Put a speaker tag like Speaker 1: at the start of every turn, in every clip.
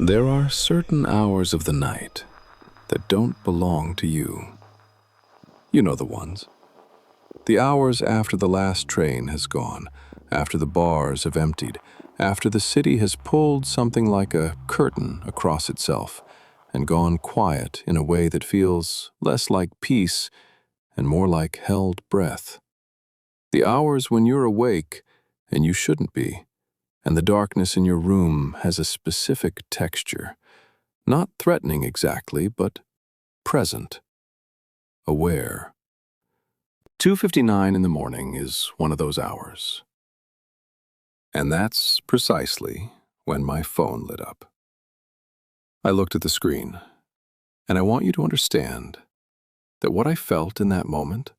Speaker 1: There are certain hours of the night that don't belong to you. You know the ones. The hours after the last train has gone, after the bars have emptied, after the city has pulled something like a curtain across itself and gone quiet in a way that feels less like peace and more like held breath. The hours when you're awake and you shouldn't be, and the darkness in your room has a specific texture, not threatening exactly, but present, aware. 2:59 in the morning is one of those hours. And that's precisely when my phone lit up. I looked at the screen, and I want you to understand that what I felt in that moment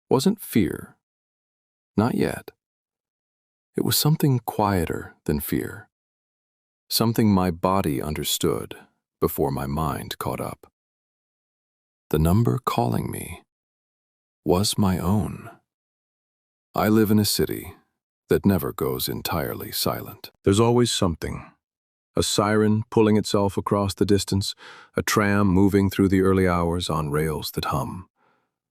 Speaker 1: wasn't fear. Not yet. It was something quieter than fear. Something my body understood before my mind caught up. The number calling me was my own. I live in a city that never goes entirely silent. There's always something. A siren pulling itself across the distance, a tram moving through the early hours on rails that hum.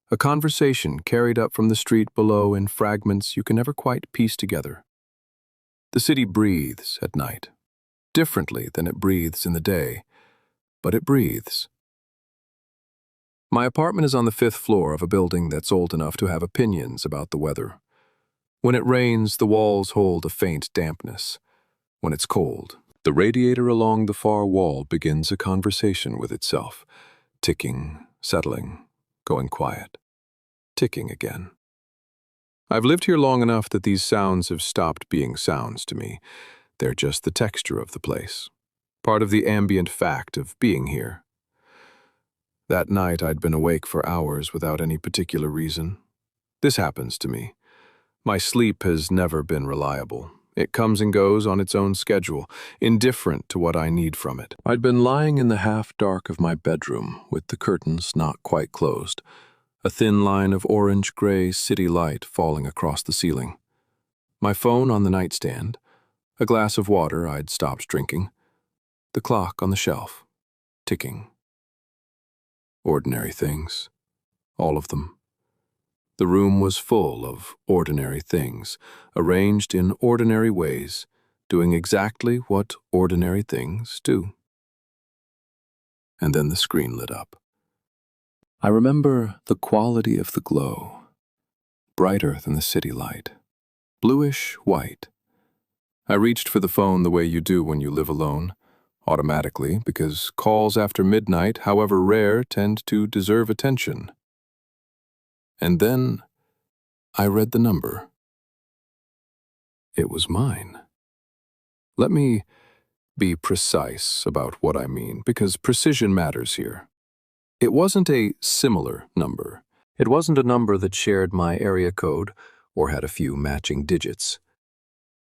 Speaker 1: A conversation carried up from the street below in fragments you can never quite piece together. The city breathes at night, differently than it breathes in the day, but it breathes. My apartment is on the 5th floor of a building that's old enough to have opinions about the weather. When it rains, the walls hold a faint dampness. When it's cold, the radiator along the far wall begins a conversation with itself, ticking, settling, going quiet, ticking again. I've lived here long enough that these sounds have stopped being sounds to me. They're just the texture of the place, part of the ambient fact of being here. That night I'd been awake for hours without any particular reason. This happens to me. My sleep has never been reliable. It comes and goes on its own schedule, indifferent to what I need from it. I'd been lying in the half-dark of my bedroom with the curtains not quite closed, a thin line of orange-gray city light falling across the ceiling. My phone on the nightstand, a glass of water I'd stopped drinking, the clock on the shelf, ticking. Ordinary things, all of them. The room was full of ordinary things, arranged in ordinary ways, doing exactly what ordinary things do. And then the screen lit up. I remember the quality of the glow, brighter than the city light, bluish white. I reached for the phone the way you do when you live alone, automatically, because calls after midnight, however rare, tend to deserve attention. And then I read the number. It was mine. Let me be precise about what I mean, because precision matters here. It wasn't a similar number. It wasn't a number that shared my area code or had a few matching digits.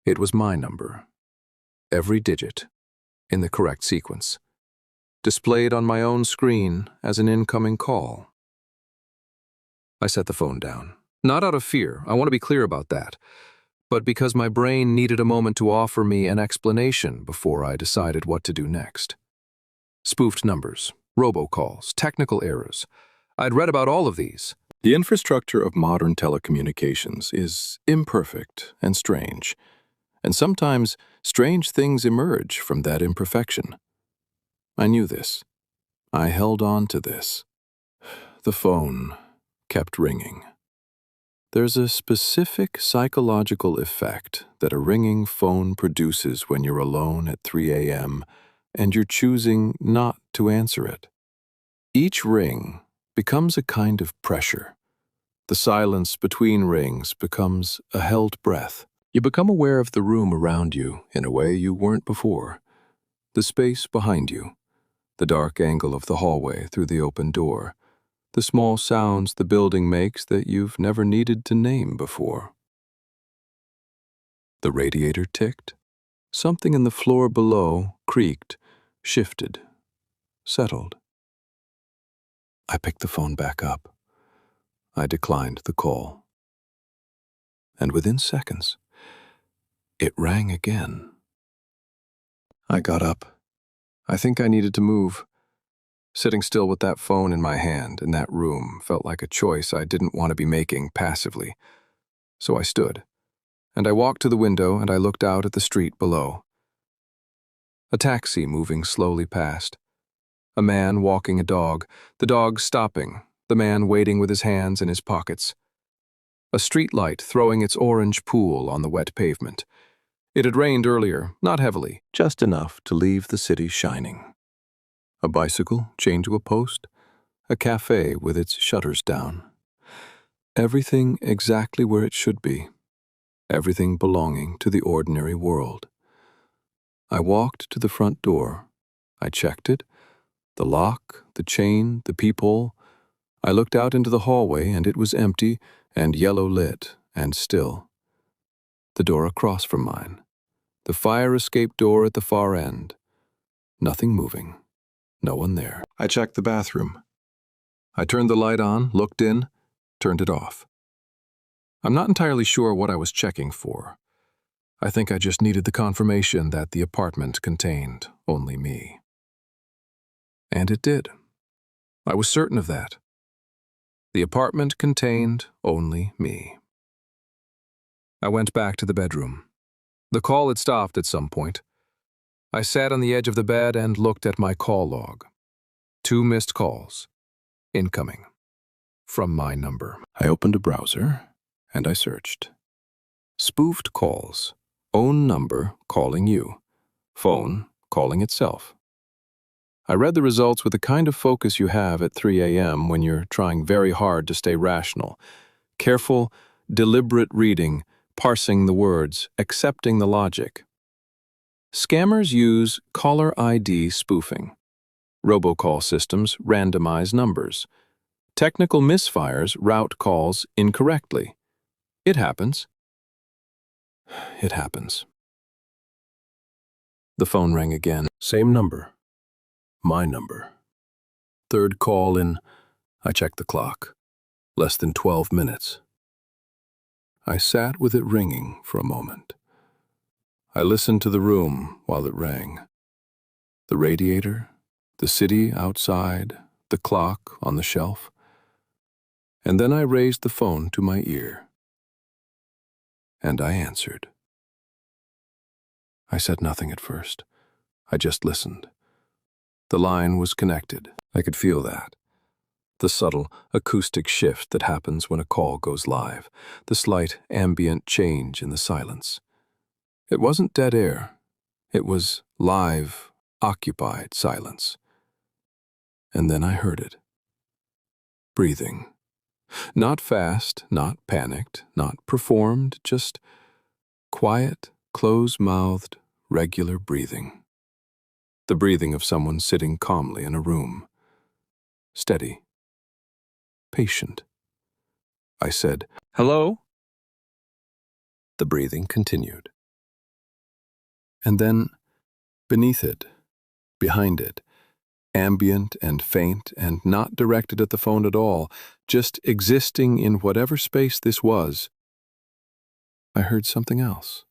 Speaker 1: It was my number. Every digit, in the correct sequence, displayed on my own screen as an incoming call. I set the phone down. Not out of fear, I want to be clear about that, but because my brain needed a moment to offer me an explanation before I decided what to do next. Spoofed numbers, robocalls, technical errors. I'd read about all of these. The infrastructure of modern telecommunications is imperfect and strange, and sometimes strange things emerge from that imperfection. I knew this. I held on to this. The phone kept ringing. There's a specific psychological effect that a ringing phone produces when you're alone at 3 a.m. and you're choosing not to answer it. Each ring becomes a kind of pressure. The silence between rings becomes a held breath. You become aware of the room around you in a way you weren't before. The space behind you, the dark angle of the hallway through the open door, the small sounds the building makes that you've never needed to name before. The radiator ticked. Something in the floor below creaked, shifted, settled. I picked the phone back up. I declined the call. And within seconds, it rang again. I got up, I think I needed to move. Sitting still with that phone in my hand in that room felt like a choice I didn't want to be making passively. So I stood, and I walked to the window and I looked out at the street below. A taxi moving slowly past. A man walking a dog, the dog stopping, the man waiting with his hands in his pockets. A street light throwing its orange pool on the wet pavement. It had rained earlier, not heavily, just enough to leave the city shining. A bicycle chained to a post, a cafe with its shutters down. Everything exactly where it should be, everything belonging to the ordinary world. I walked to the front door. I checked it, the lock, the chain, the peephole. I looked out into the hallway and it was empty and yellow lit and still. The door across from mine. The fire escape door at the far end. Nothing moving. No one there. I checked the bathroom. I turned the light on, looked in, turned it off. I'm not entirely sure what I was checking for. I think I just needed the confirmation that the apartment contained only me. And it did. I was certain of that. The apartment contained only me. I went back to the bedroom. The call had stopped at some point. I sat on the edge of the bed and looked at my call log. 2 missed calls. Incoming. From my number. I opened a browser, and I searched. Spoofed calls. Own number calling you. Phone calling itself. I read the results with the kind of focus you have at 3 a.m. when you're trying very hard to stay rational. Careful, deliberate reading, parsing the words, accepting the logic. Scammers use caller ID spoofing. Robocall systems randomize numbers. Technical misfires route calls incorrectly. It happens. It happens. The phone rang again. Same number. My number. Third call in. I checked the clock. Less than 12 minutes. I sat with it ringing for a moment. I listened to the room while it rang. The radiator, the city outside, the clock on the shelf. And then I raised the phone to my ear. And I answered. I said nothing at first. I just listened. The line was connected. I could feel that. The subtle acoustic shift that happens when a call goes live. The slight ambient change in the silence. It wasn't dead air. It was live, occupied silence. And then I heard it. Breathing. Not fast, not panicked, not performed, just quiet, close-mouthed, regular breathing. The breathing of someone sitting calmly in a room. Steady. Patient. I said, "Hello?" The breathing continued. And then, beneath it, behind it, ambient and faint and not directed at the phone at all, just existing in whatever space this was, I heard something else.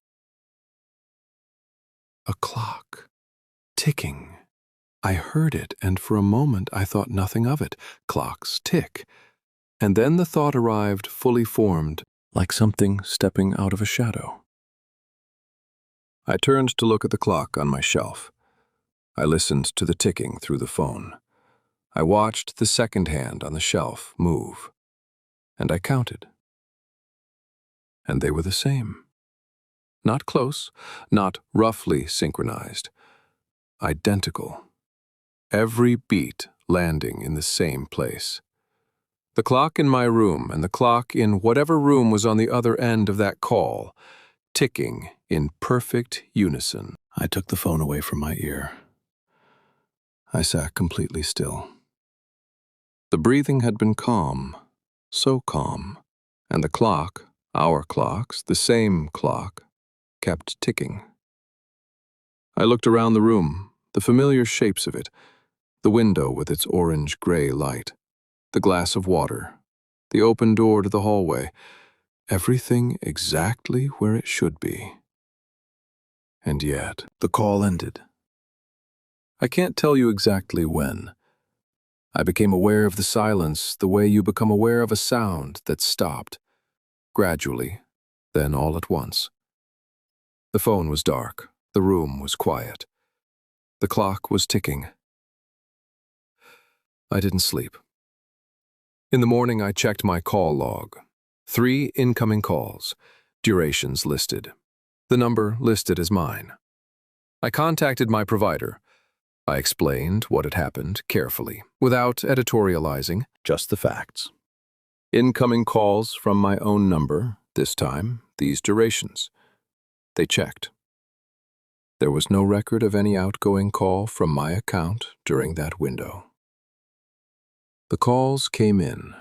Speaker 1: A clock. Ticking. I heard it, and for a moment I thought nothing of it. Clocks tick. And then the thought arrived fully formed, like something stepping out of a shadow. I turned to look at the clock on my shelf. I listened to the ticking through the phone. I watched the second hand on the shelf move. And I counted. And they were the same. Not close, not roughly synchronized. Identical. Every beat landing in the same place. The clock in my room and the clock in whatever room was on the other end of that call, ticking in perfect unison. I took the phone away from my ear. I sat completely still. The breathing had been calm, so calm, and the clock, our clocks, the same clock, kept ticking. I looked around the room, the familiar shapes of it, the window with its orange-gray light, the glass of water, the open door to the hallway, everything exactly where it should be. And yet, the call ended. I can't tell you exactly when. I became aware of the silence the way you become aware of a sound that stopped, gradually, then all at once. The phone was dark. The room was quiet. The clock was ticking. I didn't sleep. In the morning, I checked my call log. 3 incoming calls, durations listed. The number listed as mine. I contacted my provider. I explained what had happened carefully, without editorializing, just the facts. Incoming calls from my own number, this time, these durations. They checked. There was no record of any outgoing call from my account during that window. The calls came in,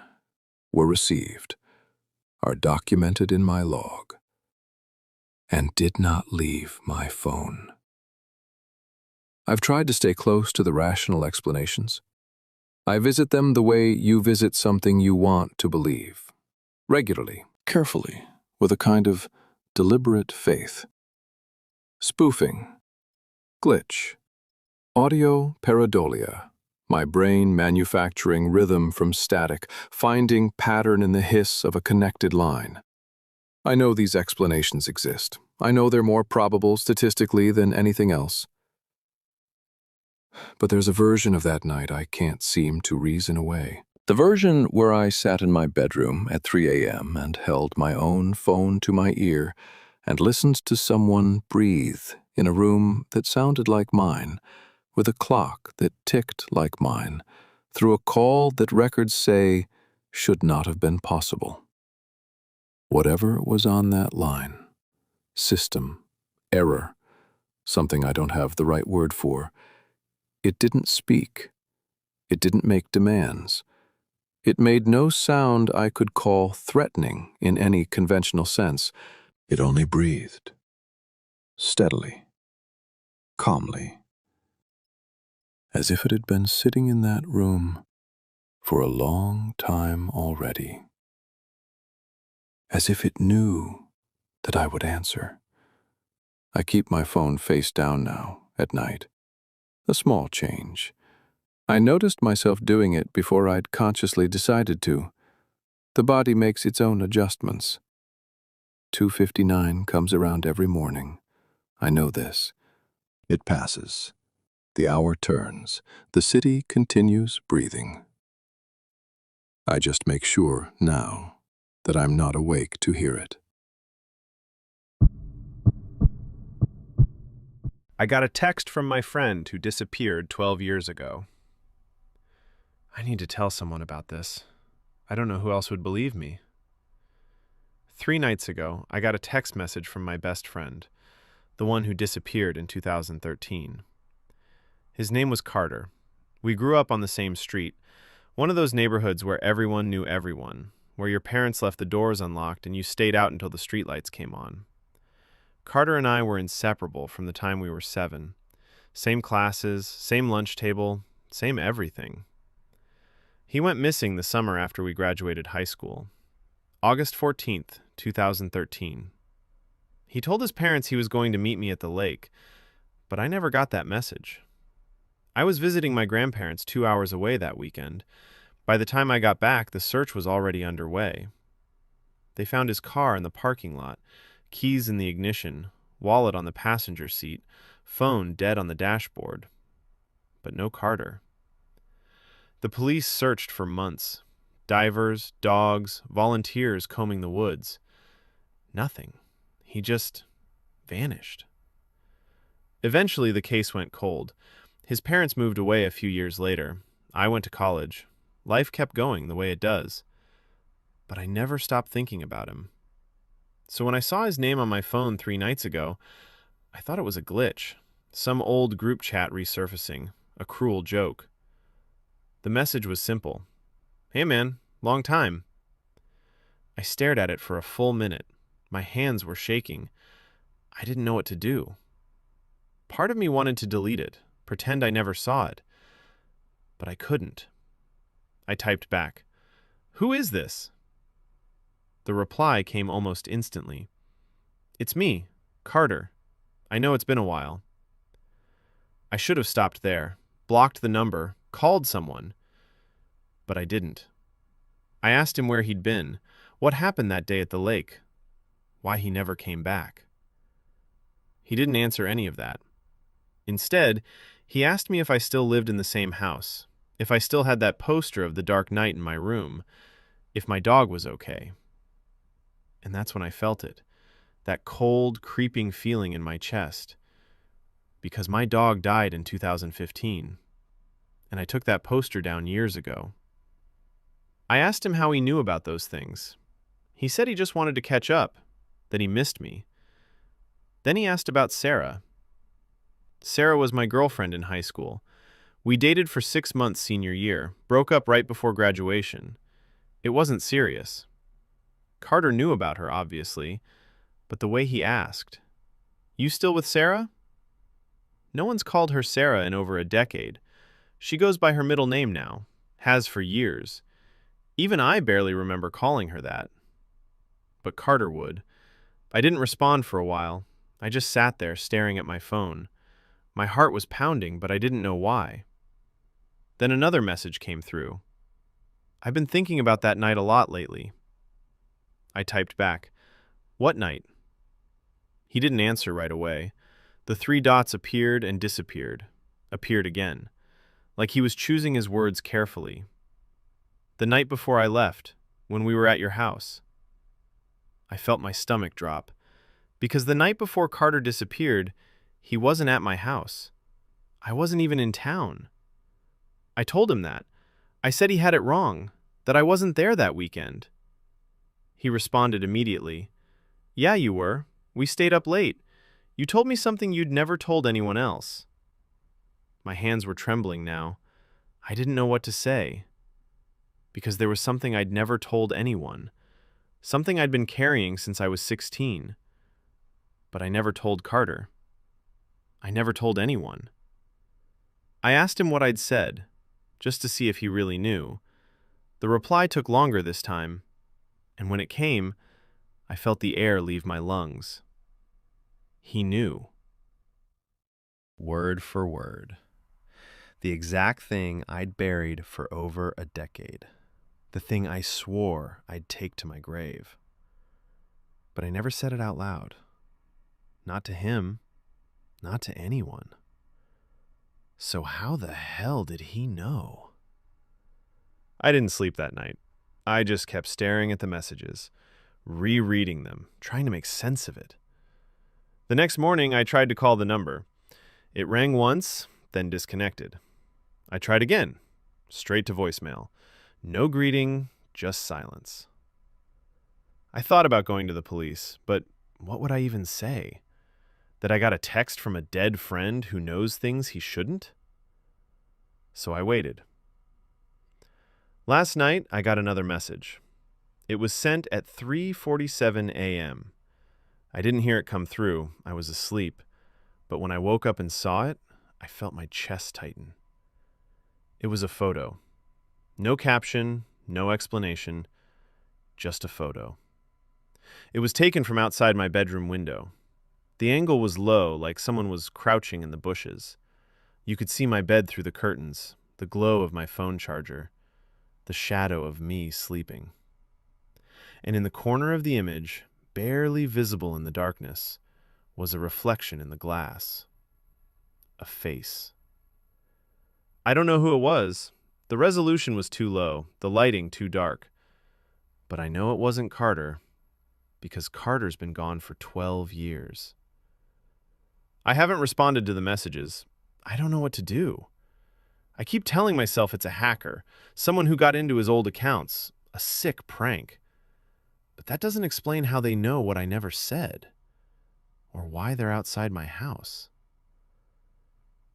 Speaker 1: were received, are documented in my log, and did not leave my phone. I've tried to stay close to the rational explanations. I visit them the way you visit something you want to believe, regularly, carefully, with a kind of deliberate faith. Spoofing, glitch, audio pareidolia, my brain manufacturing rhythm from static, finding pattern in the hiss of a connected line. I know these explanations exist. I know they're more probable statistically than anything else. But there's a version of that night I can't seem to reason away. The version where I sat in my bedroom at 3 a.m. and held my own phone to my ear and listened to someone breathe in a room that sounded like mine, with a clock that ticked like mine, through a call that records say should not have been possible. Whatever was on that line, system, error, something I don't have the right word for, it didn't speak. It didn't make demands. It made no sound I could call threatening in any conventional sense. It only breathed, steadily, calmly, as if it had been sitting in that room for a long time already. As if it knew that I would answer. I keep my phone face down now, at night. A small change. I noticed myself doing it before I'd consciously decided to. The body makes its own adjustments. 2:59 comes around every morning. I know this. It passes. The hour turns. The city continues breathing. I just make sure, now, that I'm not awake to hear it.
Speaker 2: I got a text from my friend who disappeared 12 years ago. I need to tell someone about this. I don't know who else would believe me. 3 nights ago, I got a text message from my best friend, the one who disappeared in 2013. His name was Carter. We grew up on the same street, one of those neighborhoods where everyone knew everyone, where your parents left the doors unlocked and you stayed out until the streetlights came on. Carter and I were inseparable from the time we were 7. Same classes, same lunch table, same everything. He went missing the summer after we graduated high school. August 14th, 2013. He told his parents he was going to meet me at the lake, but I never got that message. I was visiting my grandparents 2 hours away that weekend. By the time I got back, the search was already underway. They found his car in the parking lot, keys in the ignition, wallet on the passenger seat, phone dead on the dashboard. But no Carter. The police searched for months. Divers, dogs, volunteers combing the woods. Nothing. He just vanished. Eventually, the case went cold. His parents moved away a few years later. I went to college. Life kept going the way it does. But I never stopped thinking about him. So when I saw his name on my phone 3 nights ago, I thought it was a glitch, some old group chat resurfacing, a cruel joke. The message was simple. Hey man, long time. I stared at it for a full minute. My hands were shaking. I didn't know what to do. Part of me wanted to delete it, pretend I never saw it. But I couldn't. I typed back, "Who is this?" The reply came almost instantly. "It's me, Carter. I know it's been a while." I should have stopped there, blocked the number, called someone, but I didn't. I asked him where he'd been, what happened that day at the lake, why he never came back. He didn't answer any of that. Instead, he asked me if I still lived in the same house, if I still had that poster of the Dark Knight in my room, if my dog was okay. And that's when I felt it, that cold, creeping feeling in my chest. Because my dog died in 2015, and I took that poster down years ago. I asked him how he knew about those things. He said he just wanted to catch up, that he missed me. Then he asked about Sarah. Sarah was my girlfriend in high school. We dated for 6 months senior year, broke up right before graduation. It wasn't serious. Carter knew about her, obviously, but the way he asked, "You still with Sarah?" No one's called her Sarah in over a decade. She goes by her middle name now, has for years. Even I barely remember calling her that. But Carter would. I didn't respond for a while. I just sat there staring at my phone. My heart was pounding, but I didn't know why. Then another message came through. "I've been thinking about that night a lot lately." I typed back, "What night?" He didn't answer right away. The 3 dots appeared and disappeared, appeared again, like he was choosing his words carefully. "The night before I left, when we were at your house." I felt my stomach drop, because the night before Carter disappeared, he wasn't at my house. I wasn't even in town. I told him that. I said he had it wrong, that I wasn't there that weekend. He responded immediately, "Yeah, you were. We stayed up late. You told me something you'd never told anyone else." My hands were trembling now. I didn't know what to say, because there was something I'd never told anyone, something I'd been carrying since I was 16. But I never told Carter. I never told anyone. I asked him what I'd said, just to see if he really knew. The reply took longer this time, and when it came, I felt the air leave my lungs. He knew. Word for word. The exact thing I'd buried for over a decade. The thing I swore I'd take to my grave. But I never said it out loud. Not to him. Not to anyone. So how the hell did he know? I didn't sleep that night. I just kept staring at the messages, rereading them, trying to make sense of it. The next morning, I tried to call the number. It rang once, then disconnected. I tried again, straight to voicemail. No greeting, just silence. I thought about going to the police, but what would I even say? That I got a text from a dead friend who knows things he shouldn't? So I waited. Last night, I got another message. It was sent at 3:47 a.m. I didn't hear it come through. I was asleep. But when I woke up and saw it, I felt my chest tighten. It was a photo. No caption, no explanation, just a photo. It was taken from outside my bedroom window. The angle was low, like someone was crouching in the bushes. You could see my bed through the curtains, the glow of my phone charger, the shadow of me sleeping. And in the corner of the image, barely visible in the darkness, was a reflection in the glass. A face. I don't know who it was. The resolution was too low, the lighting too dark. But I know it wasn't Carter, because Carter's been gone for 12 years. I haven't responded to the messages. I don't know what to do. I keep telling myself it's a hacker, someone who got into his old accounts, a sick prank. But that doesn't explain how they know what I never said, or why they're outside my house.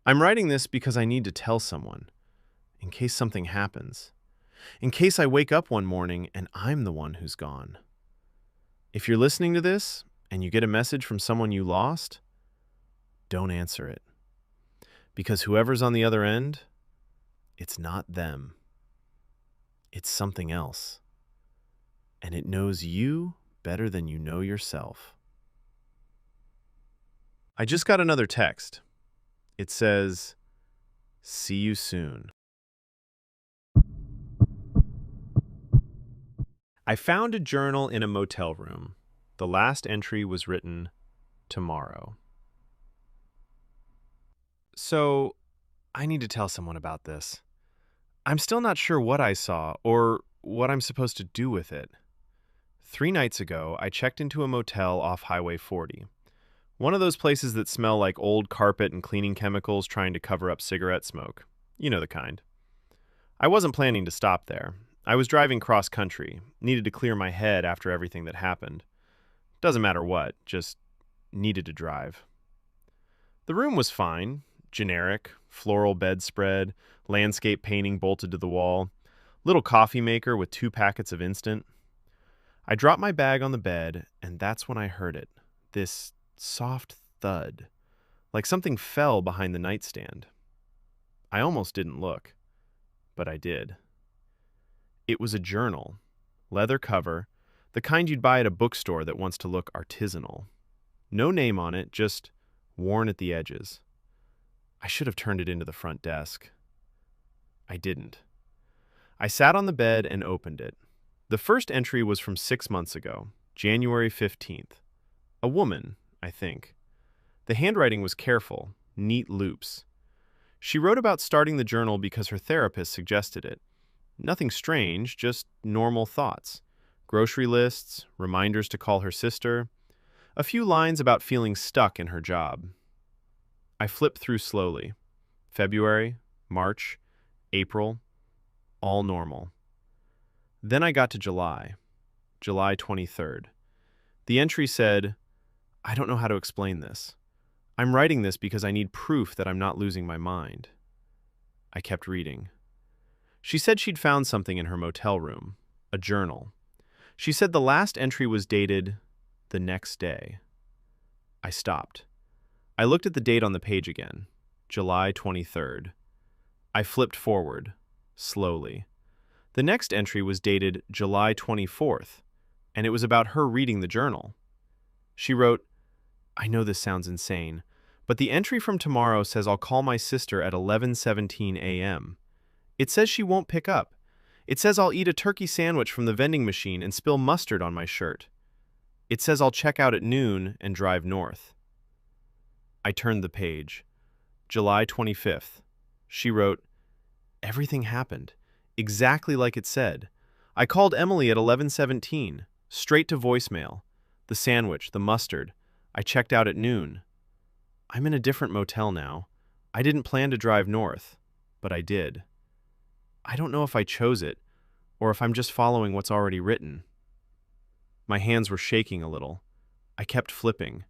Speaker 2: I'm writing this because I need to tell someone, in case something happens, in case I wake up one morning and I'm the one who's gone. If you're listening to this and you get a message from someone you lost, don't answer it. Because whoever's on the other end, it's not them. It's something else. And it knows you better than you know yourself. I just got another text. It says, "See you soon." I found a journal in a motel room. The last entry was written, "Tomorrow." So, I need to tell someone about this. I'm still not sure what I saw or what I'm supposed to do with it. 3 nights ago, I checked into a motel off Highway 40. One of those places that smell like old carpet and cleaning chemicals trying to cover up cigarette smoke. You know the kind. I wasn't planning to stop there. I was driving cross country, needed to clear my head after everything that happened. Doesn't matter what, just needed to drive. The room was fine, generic, floral bedspread, landscape painting bolted to the wall, little coffee maker with 2 packets of instant. I dropped my bag on the bed, and that's when I heard it. This soft thud, like something fell behind the nightstand. I almost didn't look, but I did. It was a journal, leather cover, the kind you'd buy at a bookstore that wants to look artisanal. No name on it, just worn at the edges. I should have turned it into the front desk. I didn't. I sat on the bed and opened it. The first entry was from 6 months ago, January 15th. A woman, I think. The handwriting was careful, neat loops. She wrote about starting the journal because her therapist suggested it. Nothing strange, just normal thoughts. Grocery lists, reminders to call her sister, a few lines about feeling stuck in her job. I flipped through slowly. February, March, April, all normal. Then I got to July, July 23rd. The entry said, "I don't know how to explain this. I'm writing this because I need proof that I'm not losing my mind." I kept reading. She said she'd found something in her motel room, a journal. She said the last entry was dated the next day. I stopped. I looked at the date on the page again, July 23rd. I flipped forward, slowly. The next entry was dated July 24th, and it was about her reading the journal. She wrote, "I know this sounds insane, but the entry from tomorrow says I'll call my sister at 11:17 a.m. It says she won't pick up. It says I'll eat a turkey sandwich from the vending machine and spill mustard on my shirt. It says I'll check out at noon and drive north." I turned the page. July 25th. She wrote, "Everything happened, exactly like it said. I called Emily at 11:17, straight to voicemail. The sandwich, the mustard. I checked out at noon. I'm in a different motel now. I didn't plan to drive north, but I did. I don't know if I chose it, or if I'm just following what's already written." My hands were shaking a little. I kept flipping.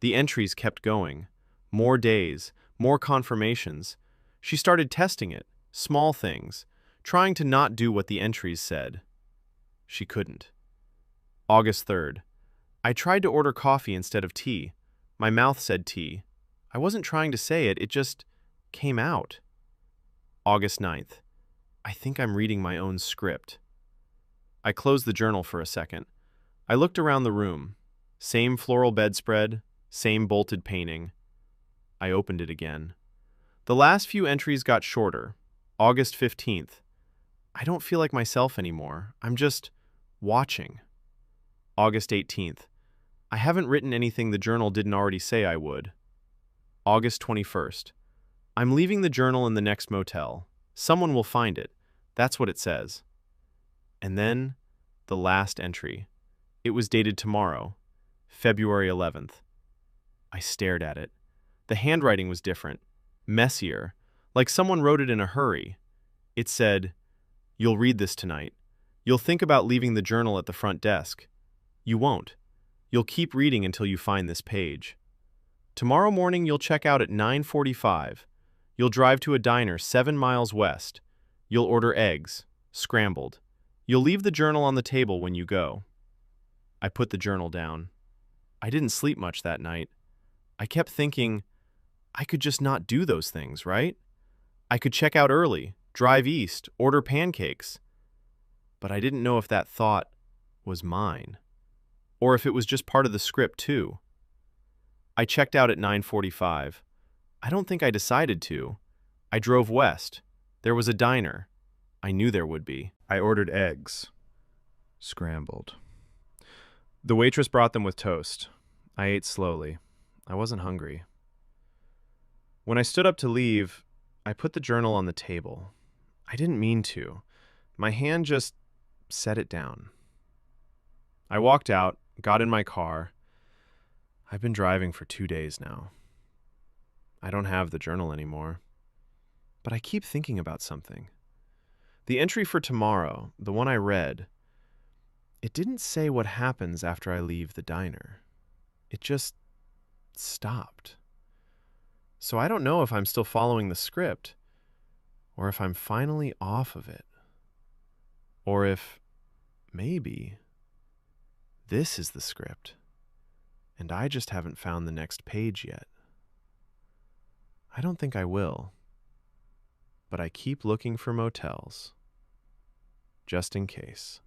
Speaker 2: The entries kept going. More days, more confirmations. She started testing it, small things, trying to not do what the entries said. She couldn't. August 3rd. I tried to order coffee instead of tea. My mouth said tea. I wasn't trying to say it, it just came out. August 9th. I think I'm reading my own script. I closed the journal for a second. I looked around the room. Same floral bedspread, same bolted painting. I opened it again. The last few entries got shorter. August 15th. I don't feel like myself anymore. I'm just watching. August 18th. I haven't written anything the journal didn't already say I would. August 21st. I'm leaving the journal in the next motel. Someone will find it. That's what it says. And then, the last entry. It was dated tomorrow, February 11th. I stared at it. The handwriting was different, messier, like someone wrote it in a hurry. It said, "You'll read this tonight. You'll think about leaving the journal at the front desk. You won't. You'll keep reading until you find this page. Tomorrow morning you'll check out at 9:45. You'll drive to a diner 7 miles west. You'll order eggs, scrambled. You'll leave the journal on the table when you go." I put the journal down. I didn't sleep much that night. I kept thinking, I could just not do those things, right? I could check out early, drive east, order pancakes. But I didn't know if that thought was mine, or if it was just part of the script too. I checked out at 9:45. I don't think I decided to. I drove west. There was a diner. I knew there would be. I ordered eggs. Scrambled. The waitress brought them with toast. I ate slowly. I wasn't hungry. When I stood up to leave, I put the journal on the table. I didn't mean to. My hand just set it down. I walked out, got in my car. I've been driving for 2 days now. I don't have the journal anymore. But I keep thinking about something. The entry for tomorrow, the one I read, it didn't say what happens after I leave the diner. It just stopped. So I don't know if I'm still following the script, or if I'm finally off of it, or if maybe this is the script, and I just haven't found the next page yet. I don't think I will, but I keep looking for motels, just in case.